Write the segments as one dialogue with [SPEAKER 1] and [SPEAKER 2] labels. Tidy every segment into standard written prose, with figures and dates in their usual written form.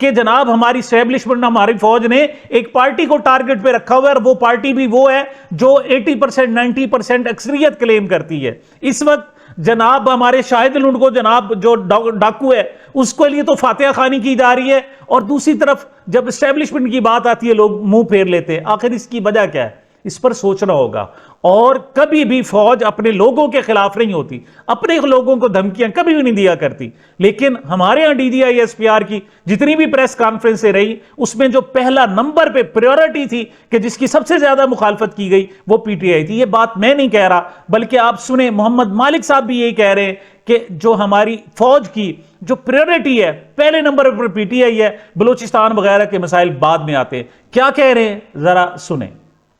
[SPEAKER 1] کہ جناب ہماری اسٹیبلشمنٹ ہماری فوج نے ایک پارٹی کو ٹارگٹ پہ رکھا ہوا ہے اور وہ پارٹی بھی وہ ہے جو 80% 90% اکثریت کلیم کرتی ہے. اس وقت جناب ہمارے شاہد لنڈ کو جناب جو ڈاکو ہے اس کے لیے تو فاتحہ خوانی کی جا رہی ہے, اور دوسری طرف جب اسٹیبلشمنٹ کی بات آتی ہے لوگ منہ پھیر لیتے ہیں. آخر اس کی وجہ کیا ہے؟ اس پر سوچنا ہوگا. اور کبھی بھی فوج اپنے لوگوں کے خلاف نہیں ہوتی, اپنے لوگوں کو دھمکیاں کبھی بھی نہیں دیا کرتی. لیکن ہمارے ہاں D G I S P R کی جتنی بھی پریس کانفرنسیں رہی اس میں جو پہلا نمبر پہ پریورٹی تھی کہ جس کی سب سے زیادہ مخالفت کی گئی وہ پی ٹی آئی تھی. یہ بات میں نہیں کہہ رہا بلکہ آپ سنیں محمد مالک صاحب بھی یہی کہہ رہے ہیں کہ جو ہماری فوج کی جو پریورٹی ہے پہلے number per P T I ہے, بلوچستان وغیرہ کے مسائل بعد میں آتے ہیں. کیا کہہ رہے ہیں ذرا سنیں.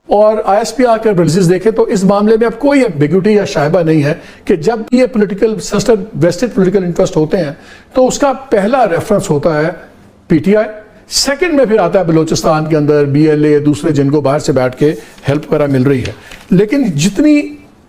[SPEAKER 2] اور آئی ایس پی آر کے ریلیزز دیکھیں تو اس معاملے میں اب کوئی ایمبیگوٹی یا شائبہ نہیں ہے کہ جب یہ پولیٹیکل ویسٹڈ پولیٹیکل انٹرسٹ ہوتے ہیں تو اس کا پہلا ریفرنس ہوتا ہے پی ٹی آئی, سیکنڈ میں پھر آتا ہے بلوچستان کے اندر بی ایل اے دوسرے جن کو باہر سے بیٹھ کے ہیلپ وغیرہ مل رہی ہے. لیکن جتنی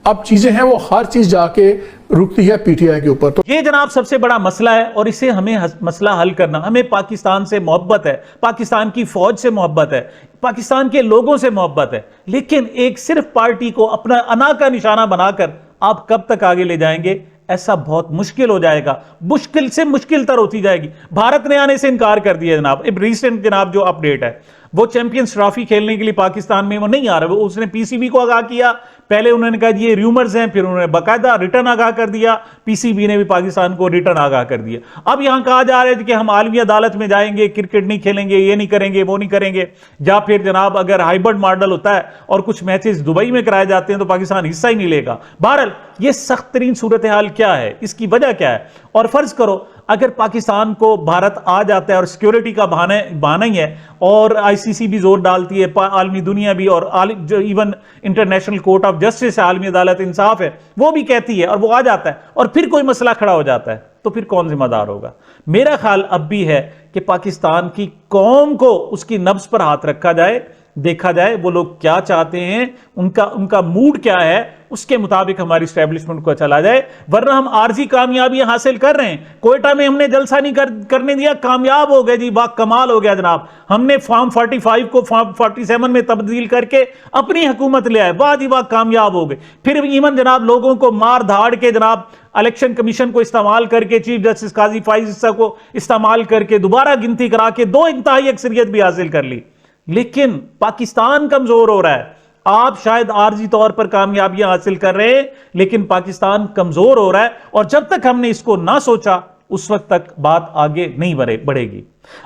[SPEAKER 2] اب چیزیں ہیں وہ ہر چیز جا کے رکتی ہے پی ٹی آئی کے اوپر. تو
[SPEAKER 1] یہ جناب سب سے بڑا مسئلہ ہے اور اسے ہمیں مسئلہ حل کرنا. ہمیں پاکستان سے محبت ہے, پاکستان کی فوج سے محبت ہے, پاکستان کے لوگوں سے محبت ہے, لیکن ایک صرف پارٹی کو اپنا انا کا نشانہ بنا کر آپ کب تک آگے لے جائیں گے؟ ایسا بہت مشکل ہو جائے گا, مشکل سے مشکل تر ہوتی جائے گی. بھارت نے آنے سے انکار کر دیا جناب. ریسنٹ جناب جو اپڈیٹ ہے وہ چیمپئنز ٹرافی کھیلنے کے لیے پاکستان میں وہ نہیں آ رہا. اس نے پی سی بی کو آگاہ کیا, پہلے انہوں نے کہا یہ ریومرز ہیں, پھر انہوں نے باقاعدہ ریٹرن آگاہ کر دیا, پی سی بی نے بھی پاکستان کو ریٹرن آگاہ کر دیا. اب یہاں کہا جا رہا ہے کہ ہم عالمی عدالت میں جائیں گے, کرکٹ نہیں کھیلیں گے, یہ نہیں کریں گے, وہ نہیں کریں گے, یا پھر جناب اگر ہائیبرڈ ماڈل ہوتا ہے اور کچھ میچز دبئی میں کرائے جاتے ہیں تو پاکستان حصہ ہی نہیں لے گا. بہرحال یہ سخت ترین صورتحال کیا ہے, اس کی وجہ کیا ہے؟ اور فرض کرو اگر پاکستان کو بھارت آ جاتا ہے اور سیکیورٹی کا بہانہ ہی ہے اور آئی سی سی بھی زور ڈالتی ہے, عالمی دنیا بھی, اور جو even international court of justice ہے, عالمی عدالت انصاف ہے, وہ بھی کہتی ہے, اور وہ آ جاتا ہے اور پھر کوئی مسئلہ کھڑا ہو جاتا ہے تو پھر کون ذمہ دار ہوگا؟ میرا خیال اب بھی ہے کہ پاکستان کی قوم کو اس کی نبض پر ہاتھ رکھا جائے, دیکھا جائے وہ لوگ کیا چاہتے ہیں, ان کا موڈ کیا ہے, اس کے مطابق ہماری اسٹیبلشمنٹ کو چلا جائے. ورنہ ہم عارضی کامیابی حاصل کر رہے ہیں. کوئٹہ میں ہم نے جلسہ نہیں کرنے دیا, کامیاب ہو گئے جی, با کمال ہو گیا جناب. ہم نے فارم 45 کو فارم 47 میں تبدیل کر کے اپنی حکومت لے آئے, واہ جی واہ کامیاب ہو گئے. پھر ایون جناب لوگوں کو مار دھاڑ کے جناب الیکشن کمیشن کو استعمال کر کے, چیف جسٹس قاضی فائز عیسیٰ کو استعمال کر کے دوبارہ گنتی کرا کے 2 انتہائی اکثریت بھی حاصل کر لی. لیکن پاکستان کمزور ہو رہا ہے. آپ شاید عارضی طور پر کامیابیاں حاصل کر رہے ہیں لیکن پاکستان کمزور ہو رہا ہے, اور جب تک ہم نے اس کو نہ سوچا اس وقت تک بات آگے نہیں بڑھے گی.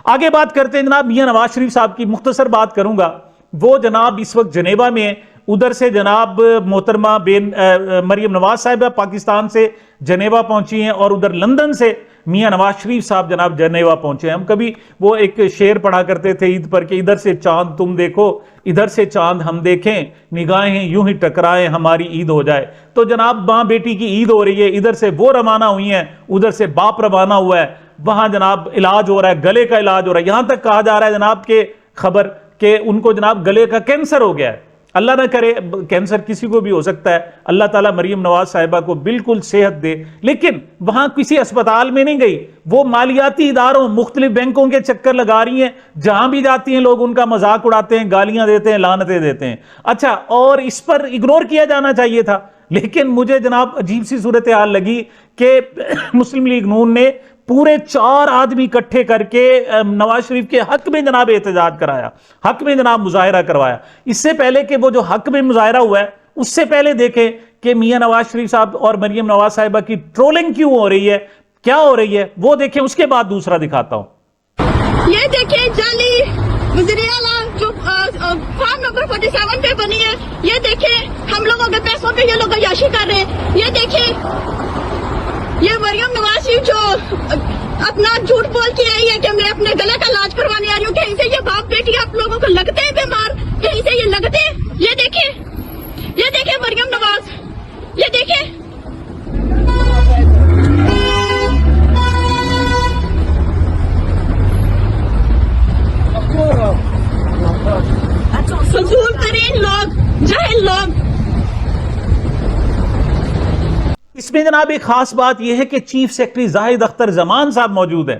[SPEAKER 1] آگے بات کرتے ہیں جناب میاں نواز شریف صاحب کی. مختصر بات کروں گا. وہ جناب اس وقت جنیوا میں ہیں, ادھر سے جناب محترمہ مریم نواز صاحبہ پاکستان سے جنیوا پہنچی ہیں, اور ادھر لندن سے میاں نواز شریف صاحب جناب جنیوا پہنچے ہیں. ہم کبھی وہ ایک شعر پڑھا کرتے تھے عید پر کہ ادھر سے چاند تم دیکھو, ادھر سے چاند ہم دیکھیں, نگاہیں یوں ہی ٹکرائیں ہماری عید ہو جائے. تو جناب ماں بیٹی کی عید ہو رہی ہے, ادھر سے وہ روانہ ہوئی ہیں, ادھر سے باپ روانہ ہوا ہے. وہاں جناب علاج ہو رہا ہے, گلے کا علاج ہو رہا ہے. یہاں تک کہا جا رہا ہے جناب کہ خبر کہ ان کو جناب گلے کا کینسر ہو گیا ہے. اللہ نہ کرے, کینسر کسی کو بھی ہو سکتا ہے, اللہ تعالیٰ مریم نواز صاحبہ کو بالکل صحت دے. لیکن وہاں کسی اسپتال میں نہیں گئی, وہ مالیاتی اداروں مختلف بینکوں کے چکر لگا رہی ہیں. جہاں بھی جاتی ہیں لوگ ان کا مذاق اڑاتے ہیں, گالیاں دیتے ہیں, لعنتیں دیتے ہیں. اچھا, اور اس پر اگنور کیا جانا چاہیے تھا. لیکن مجھے جناب عجیب سی صورتحال لگی کہ مسلم لیگ نون نے پورے 4 آدمی اکٹھے کر کے نواز شریف کے حق میں جناب احتجاج کرایا, حق میں جناب مظاہرہ کروایا. اس سے پہلے کہ وہ جو حق میں مظاہرہ ہوا ہے اس سے پہلے دیکھیں کہ میاں نواز شریف صاحب اور مریم نواز صاحبہ کی ٹرولنگ کیوں ہو رہی ہے, کیا ہو رہی ہے, وہ دیکھیں. اس کے بعد دوسرا دکھاتا ہوں.
[SPEAKER 3] یہ دیکھیں جعلی وزیر اعلیٰ جو فارم نمبر 47 پہ بنی ہے, یہ دیکھیں ہم لوگوں کے پیسوں پہ یہ لوگ عیاشی کر رہے ہیں. یہ دیکھیں یہ مریم نواز شریف جو اپنا جھوٹ بول کے آئی ہے کہ میں اپنے گلے کا علاج کروانے آ رہی ہوں, کہیں سے یہ باپ بیٹی آپ لوگوں کو لگتے ہیں بیمار, کہیں سے یہ لگتے ہیں. یہ دیکھیں مریم نواز, یہ دیکھیں فضول ترین لوگ, جاہل لوگ.
[SPEAKER 1] اس میں جناب ایک خاص بات یہ ہے کہ چیف سیکرٹری زاہد اختر زمان صاحب موجود ہیں.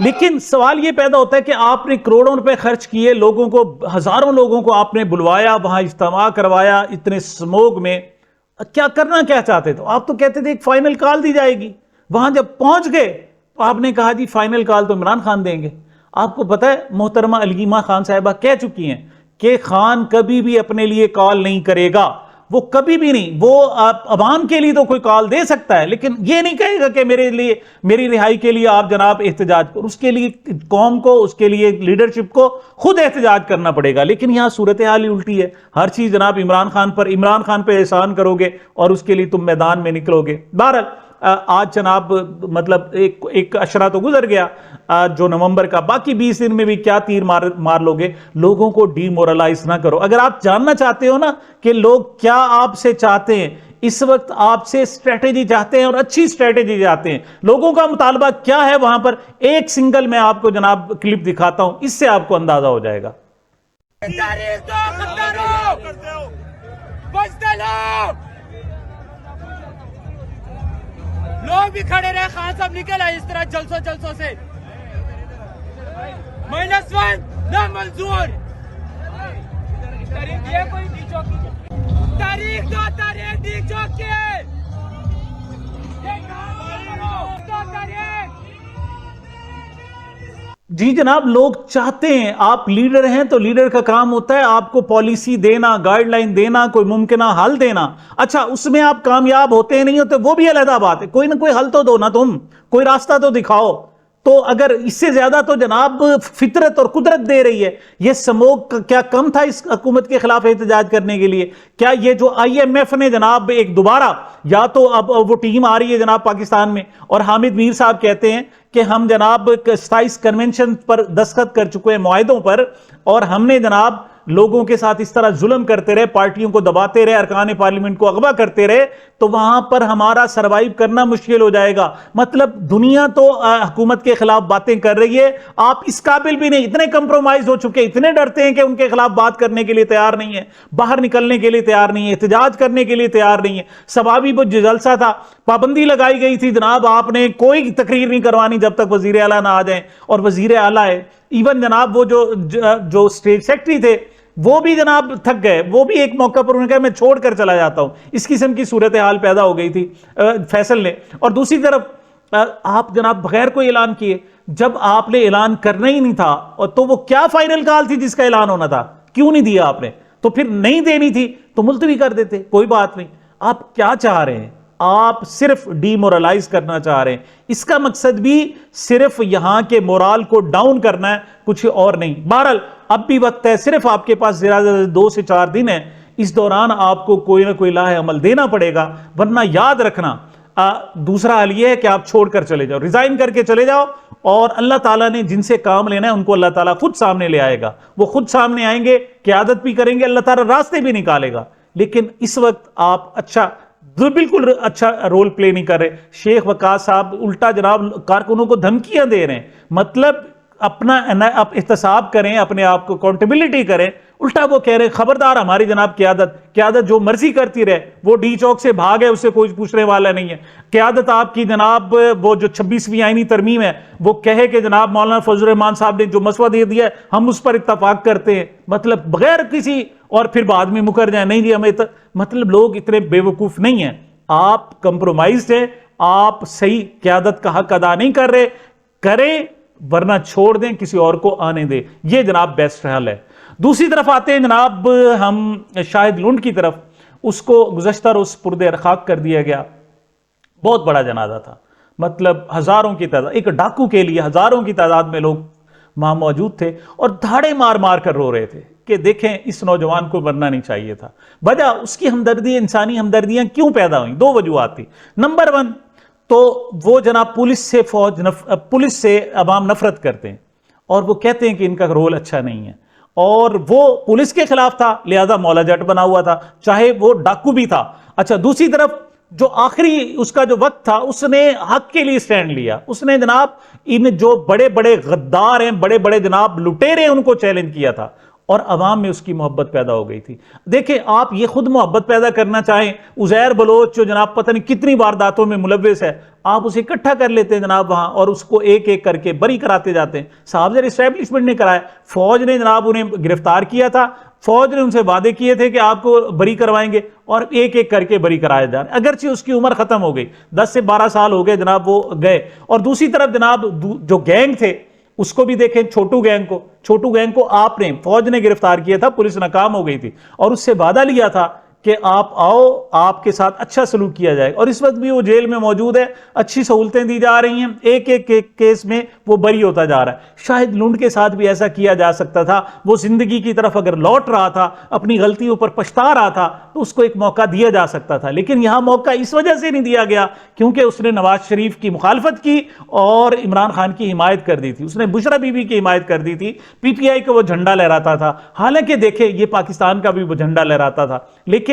[SPEAKER 1] لیکن سوال یہ پیدا ہوتا ہے کہ آپ نے کروڑوں روپے خرچ کیے، لوگوں کو، ہزاروں لوگوں کو آپ نے بلوایا، وہاں اجتماع کروایا اتنے سموگ میں، کیا کرنا کیا چاہتے تھے؟ آپ تو کہتے تھے ایک فائنل کال دی جائے گی، وہاں جب پہنچ گئے تو آپ نے کہا جی فائنل کال تو عمران خان دیں گے۔ آپ کو پتہ ہے محترمہ علیمہ خان صاحبہ کہہ چکی ہیں کہ خان کبھی بھی اپنے لیے کال نہیں کرے گا، وہ کبھی بھی نہیں، وہ عوام کے لیے تو کوئی کال دے سکتا ہے لیکن یہ نہیں کہے گا کہ میرے لیے، میری رہائی کے لیے آپ جناب احتجاج کرو۔ اس کے لیے قوم کو، اس کے لیے لیڈرشپ کو خود احتجاج کرنا پڑے گا، لیکن یہاں صورتحال ہی الٹی ہے، ہر چیز جناب عمران خان پہ احسان کرو گے اور اس کے لیے تم میدان میں نکلو گے۔ بہرحال آج جناب مطلب ایک اشرہ تو گزر گیا جو نومبر کا، باقی 20 دن میں بھی کیا تیر مار لوگے؟ لوگوں کو ڈی مورلائز نہ کرو۔ اگر آپ جاننا چاہتے ہو نا کہ لوگ کیا آپ سے چاہتے ہیں، اس وقت آپ سے اسٹریٹجی چاہتے ہیں اور اچھی اسٹریٹجی چاہتے ہیں، لوگوں کا مطالبہ کیا ہے وہاں پر، ایک سنگل میں آپ کو جناب کلپ دکھاتا ہوں، اس سے آپ کو اندازہ ہو جائے گا۔
[SPEAKER 4] لوگ بھی کھڑے رہے، خان صاحب نکل آئے اس طرح جلسوں سے، -1 نہ منظور۔ تاریخ دو، تاریخ دی چوکی
[SPEAKER 1] جی جناب، لوگ چاہتے ہیں، آپ لیڈر ہیں تو لیڈر کا کام ہوتا ہے آپ کو پالیسی دینا، گائیڈ لائن دینا، کوئی ممکنہ حل دینا۔ اچھا اس میں آپ کامیاب ہوتے ہیں نہیں ہوتے وہ بھی علیحدہ بات ہے، کوئی نہ کوئی حل تو دو نا، تم کوئی راستہ تو دکھاؤ۔ تو اگر اس سے زیادہ تو جناب فطرت اور قدرت دے رہی ہے، یہ سموگ کیا کم تھا اس حکومت کے خلاف احتجاج کرنے کے لیے؟ کیا یہ جو IMF نے جناب ایک دوبارہ، یا تو اب وہ ٹیم آ رہی ہے جناب پاکستان میں اور حامد میر صاحب کہتے ہیں کہ ہم جناب 27 کنونشن پر دستخط کر چکے ہیں، معاہدوں پر، اور ہم نے جناب لوگوں کے ساتھ اس طرح ظلم کرتے رہے، پارٹیوں کو دباتے رہے، ارکان پارلیمنٹ کو اغوا کرتے رہے، تو وہاں پر ہمارا سروائیو کرنا مشکل ہو جائے گا۔ مطلب دنیا تو حکومت کے خلاف باتیں کر رہی ہے، آپ اس قابل بھی نہیں، اتنے کمپرومائز ہو چکے، اتنے ڈرتے ہیں کہ ان کے خلاف بات کرنے کے لیے تیار نہیں ہے، باہر نکلنے کے لیے تیار نہیں ہے، احتجاج کرنے کے لیے تیار نہیں ہے۔ سبابی وہ جلسہ تھا، پابندی لگائی گئی تھی جناب، آپ نے کوئی تقریر نہیں کروانی جب تک وزیر اعلیٰ نہ آ جائیں، اور وزیر اعلیٰ ہے، ایون جناب وہ جو اسٹیٹ سیکٹری تھے وہ بھی جناب تھک گئے، وہ بھی ایک موقع پر انہوں نے کہا میں چھوڑ کر چلا جاتا ہوں۔ اس قسم کی صورتحال پیدا ہو گئی تھی فیصل نے۔ اور دوسری طرف آپ جناب بغیر کوئی اعلان کیے، جب آپ نے اعلان کرنا ہی نہیں تھا، تو وہ کیا فائنل کال تھی جس کا اعلان ہونا تھا؟ کیوں نہیں دیا آپ نے؟ تو پھر نہیں دینی تھی تو ملتوی کر دیتے، کوئی بات نہیں۔ آپ کیا چاہ رہے ہیں؟ آپ صرف ڈی مورلائز کرنا چاہ رہے ہیں، اس کا مقصد بھی صرف یہاں کے مورال کو ڈاؤن کرنا ہے، کچھ اور نہیں۔ بہرحال اب بھی وقت ہے، صرف آپ کے پاس 2 سے 4 دن ہے، اس دوران آپ کو کوئی نہ کوئی لاہ عمل دینا پڑے گا، ورنہ یاد رکھنا دوسرا حل یہ ہے کہ آپ چھوڑ کر چلے جاؤ، ریزائن کر کے چلے جاؤ، اور اللہ تعالیٰ نے جن سے کام لینا ہے ان کو اللہ تعالیٰ خود سامنے لے آئے گا، وہ خود سامنے آئیں گے، قیادت بھی کریں گے، اللہ تعالیٰ راستے بھی نکالے گا۔ لیکن اس وقت آپ بالکل اچھا رول پلے نہیں کر رہے۔ شیخ وقاص صاحب الٹا جناب کارکنوں کو دھمکیاں دے رہے ہیں، مطلب اپنا احتساب کریں، اپنے آپ کو اکاؤنٹیبلٹی کریں، الٹا وہ کہہ رہے ہیں خبردار ہماری جناب قیادت جو مرضی کرتی رہے، وہ ڈی چوک سے بھاگے، اسے کوئی پوچھنے والا نہیں ہے۔ قیادت آپ کی جناب وہ جو 26ویں آئینی ترمیم ہے وہ کہے کہ جناب مولانا فضل الرحمان صاحب نے جو مسودہ دے دیا ہے ہم اس پر اتفاق کرتے ہیں، مطلب بغیر کسی، اور پھر بعد میں مکر جائیں نہیں جی ہمیں، مطلب لوگ اتنے بے وقوف نہیں ہیں۔ آپ کمپرومائزڈ ہیں، آپ صحیح قیادت کا حق ادا نہیں کر رہے، کریں ورنہ چھوڑ دیں، کسی اور کو آنے دیں، یہ جناب بیسٹ حل ہے۔ دوسری طرف آتے ہیں جناب ہم شاہد لونڈ کی طرف، اس کو گزشتہ روز پردے خاک کر دیا گیا، بہت بڑا جنازہ تھا، مطلب ہزاروں کی تعداد، ایک ڈاکو کے لیے ہزاروں کی تعداد میں لوگ وہاں موجود تھے اور دھاڑے مار مار کر رو رہے تھے کہ دیکھیں اس نوجوان کو مرنا نہیں چاہیے تھا۔ وجہ اس کی ہمدردی، انسانی ہمدردیاں کیوں پیدا ہوئیں؟ 2 وجوہات تھی۔ نمبر 1 تو وہ جناب پولیس سے عوام نفرت کرتے ہیں اور وہ کہتے ہیں کہ ان کا رول اچھا نہیں ہے، اور وہ پولیس کے خلاف تھا لہذا مولا جٹ بنا ہوا تھا، چاہے وہ ڈاکو بھی تھا۔ اچھا دوسری طرف جو آخری اس کا جو وقت تھا اس نے حق کے لیے سٹینڈ لیا، اس نے جناب ان جو بڑے بڑے غدار ہیں، بڑے بڑے جناب لٹیرے، ان کو چیلنج کیا تھا، اور عوام میں اس کی محبت پیدا ہو گئی تھی. دیکھیں آپ یہ خود محبت پیدا کرنا چاہیں, عزیر بلوچ جو جناب پتہ نہیں کتنی وارداتوں میں ملوث ہے, آپ اسے اکٹھا کر لیتے ہیں جناب وہاں اور اس کو ایک ایک کر کے بری کراتے جاتے ہیں. صاحب زر اسٹیبلشمنٹ نے کرایا, فوج نے جناب انہیں گرفتار کیا تھا, فوج نے ان سے وعدے کیے تھے کہ آپ کو بری کروائیں گے اور ایک ایک کر کے بری کرایا جا رہا ہے, اگرچہ اس کی عمر ختم ہو گئی, 10 سے 12 سال ہو گئے جناب وہ گئے. اور دوسری طرف جناب جو گینگ تھے اس کو بھی دیکھیں, چھوٹو گینگ کو آپ نے, فوج نے گرفتار کیا تھا, پولیس ناکام ہو گئی تھی اور اس سے وعدہ لیا تھا کہ آپ آؤ, آپ کے ساتھ اچھا سلوک کیا جائے, اور اس وقت بھی وہ جیل میں موجود ہے, اچھی سہولتیں دی جا رہی ہیں, ایک ایک کیس میں وہ بری ہوتا جا رہا ہے. شاید لنڈ کے ساتھ بھی ایسا کیا جا سکتا تھا, وہ زندگی کی طرف اگر لوٹ رہا تھا, اپنی غلطیوں پر پچھتا رہا تھا, تو اس کو ایک موقع دیا جا سکتا تھا. لیکن یہاں موقع اس وجہ سے نہیں دیا گیا کیونکہ اس نے نواز شریف کی مخالفت کی اور عمران خان کی حمایت کر دی تھی, اس نے بشرا بی بی کی حمایت کر دی تھی, پی ٹی آئی کا وہ جھنڈا لہراتا تھا. حالانکہ دیکھیں یہ پاکستان کا بھی وہ جھنڈا لہراتا تھا, لیکن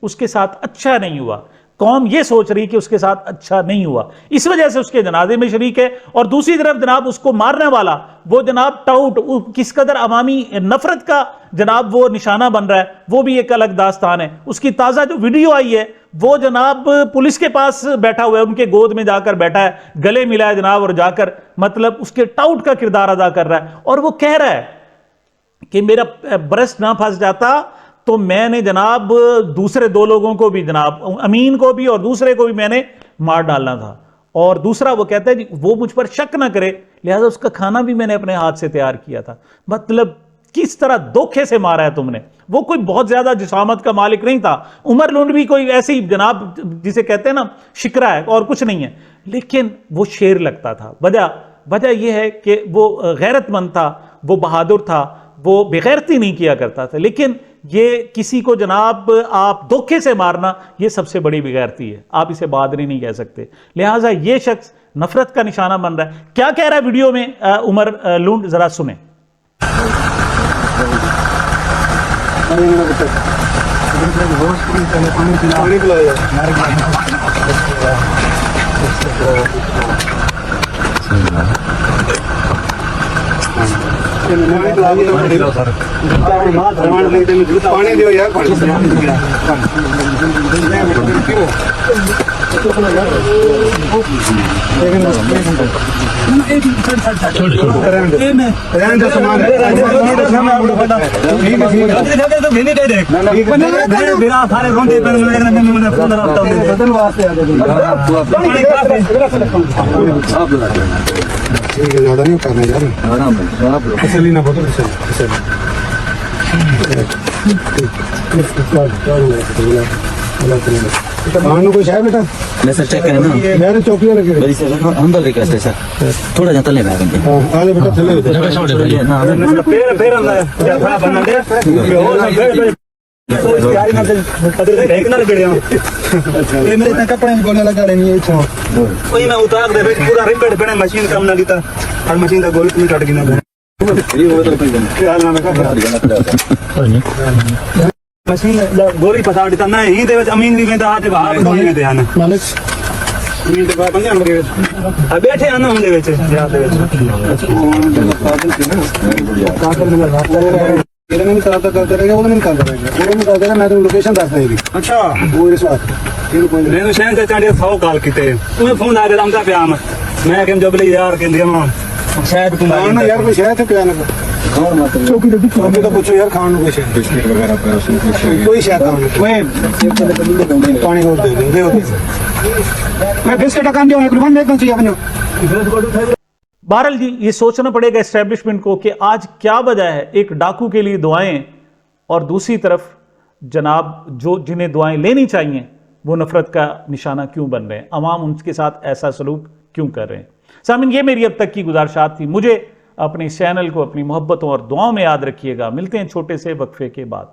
[SPEAKER 1] اس کے ساتھ اچھا نہیں ہوا. قوم یہ سوچ رہی کہ اس کے ساتھ اچھا نہیں ہوا, اس وجہ سے اس کے جنازے میں شریک ہے. اور دوسری طرف جناب اس کو مارنے والا وہ جناب ٹاؤٹ کس قدر عوامی نفرت کا جناب وہ نشانہ بن رہا ہے, وہ بھی ایک الگ داستان ہے. اس کی تازہ جو ویڈیو آئی ہے وہ جناب پولیس کے پاس بیٹھا ہوا ہے, ان کے گود میں جا کر بیٹھا ہے, گلے ملا ہے جناب, اور جا کر مطلب اس کے ٹاؤٹ کا کردار ادا کر رہا ہے. اور وہ کہہ رہا ہے کہ میرا برس نہ پھنس جاتا تو میں نے جناب دوسرے 2 لوگوں کو بھی, جناب امین کو بھی اور دوسرے کو بھی میں نے مار ڈالنا تھا. اور دوسرا وہ کہتا ہے جی وہ مجھ پر شک نہ کرے, لہذا اس کا کھانا بھی میں نے اپنے ہاتھ سے تیار کیا تھا. مطلب کس طرح دھوکے سے مارا ہے تم نے. وہ کوئی بہت زیادہ جسامت کا مالک نہیں تھا. عمر لنڈ بھی کوئی ایسی جناب جسے کہتے ہیں نا شکرا ہے اور کچھ نہیں ہے, لیکن وہ شیر لگتا تھا. وجہ یہ ہے کہ وہ غیرت مند تھا, وہ بہادر تھا, وہ بغیرتی نہیں کیا کرتا تھا. لیکن یہ کسی کو جناب آپ دھوکے سے مارنا یہ سب سے بڑی بغیرتی ہے, آپ اسے بہادری نہیں کہہ سکتے. لہٰذا یہ شخص نفرت کا نشانہ بن رہا ہے. کیا کہہ رہا ہے ویڈیو میں عمر لنڈ, ذرا سنیں.
[SPEAKER 5] پانی دیو یار, زیادہ نہیں کرنا یار, تسلی نہ بولو, کوئی شاید بیٹا
[SPEAKER 6] میں سر چیک کریں نا,
[SPEAKER 5] میرے چوکیاں لگے
[SPEAKER 6] میری سر ہم دل ریکویسٹ ہے سر, تھوڑا جا تلے میں
[SPEAKER 5] آگے بیٹا میرے کپڑے گولے لگا رہے کوئی میں اتار دے پورا ریپیٹ بنے مشین کام نہ دیتا اور مشین کا گول نہیں کٹ گیا مشین گولی پسا دیتا میں ہی دے امین بھی میں آج باہر میں دے آنا بیٹھے آنا ہوں دے میں لوکیشن دس دے گی. اچھا وہ اس بات میں شہر سے چاڑے 100 کال کیتے فون آ گیا پہ آم میں کہ جب یار کہ شاید یار کوئی شہر پہ آنا چوکی تو پوچھو یار کھان کوئی شاید پانی میں بسکٹ کام دیا.
[SPEAKER 1] بہرحال جی یہ سوچنا پڑے گا اسٹیبلشمنٹ کو کہ آج کیا وجہ ہے ایک ڈاکو کے لیے دعائیں اور دوسری طرف جناب جو جنہیں دعائیں لینی چاہیے وہ نفرت کا نشانہ کیوں بن رہے ہیں, عوام ان کے ساتھ ایسا سلوک کیوں کر رہے ہیں. سامعین یہ میری اب تک کی گزارشات تھی. مجھے اپنے چینل کو اپنی محبتوں اور دعاؤں میں یاد رکھیے گا. ملتے ہیں چھوٹے سے وقفے کے بعد.